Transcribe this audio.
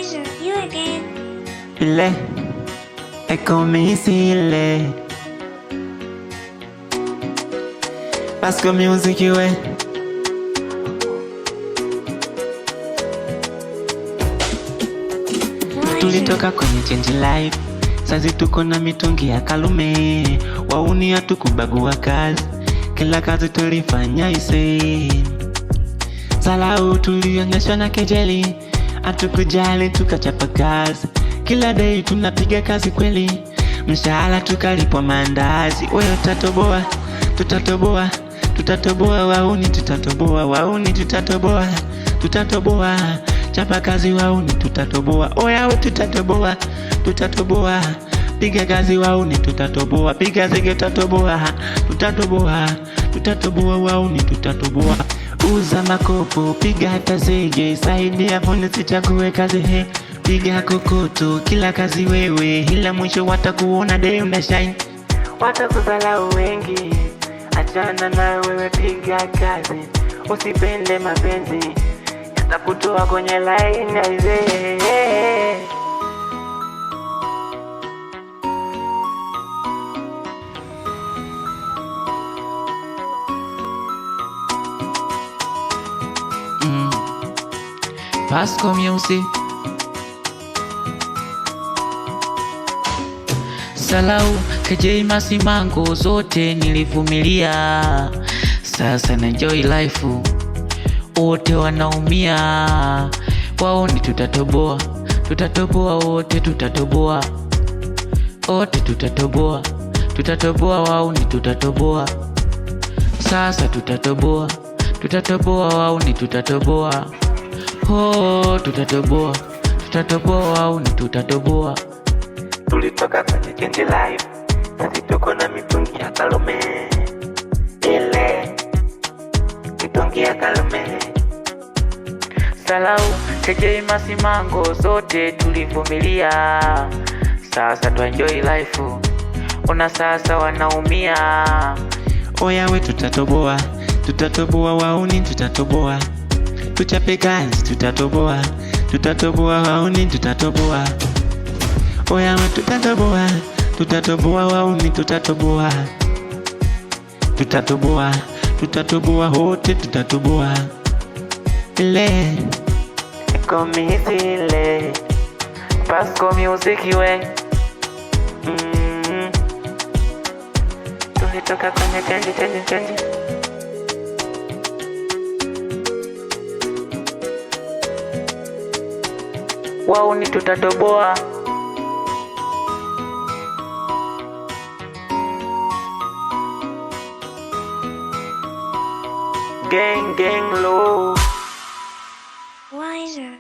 Wiser, you again. Ile, ekomisi ile Pasco Music we tulitoka kwenye change life, sazi tuko na mitungi ya Kalume. Wauni hatukubagua kazi, kila kazi tulifanya ise. Salau tulionyeshwa na kejeli, hatukujali tukachapa kazi. Kila day tunapiga kazi kweli, mshahara tukalipwa mandazi. Wewe tutatoboa, tutatoboa, tutatoboa wauni, tutatoboa wauni, tutatoboa, tutatoboa. Chapa kazi wauni, tutatoboa. Oya we tutatoboa, tutatoboa. Piga kazi wauni, tutatoboa. Piga zege tutatoboa, tutatoboa, tutatoboa wauni, tutatoboa. Uza makopo, piga hata zege, saidia pone sichague kazi he. Piga kokoto, kila kazi wewe, ila mwisho watakuona day una shine. Watakuzalau wengi, achana na wewe, piga kazi. Usipende mapenzi, yatakutoa kwenye line aizee. Pasco Music. Salau, KJ Masimango, zote nilivumilia. Sasa na enjoy life, wote wanaumia. Wauni tutatoboa, tutatoboa wote, tutatoboa wote, tutatoboa, tutatoboa wauni, tutatoboa. Sasa tutatoboa, tutatoboa wauni, tutatoboa. Oh, tutatoboa, tutatoboa wauni, tutatoboa. Tulitoka kwenye change life, sasa tuko na mitungi ya Kalume. Ile mitungi ya Kalume. Salau, KJ Masimango, zote tulivumilia. Sasa tu enjoy life, ona sasa wanaumia. Oya we tutatoboa, tutatoboa wauni, tutatoboa. Tuchape kazi, tutatoboa, tutatoboa wauni, tutatoboa. Oya we tutatoboa, tutatoboa wauni, tutatoboa. Tutatoboa, tutatoboa wote, tutatoboa. Ile komisi ile Pasco Music we. Tulitoka kwenye change. Wauni tutatoboa. Gang low. Wiser.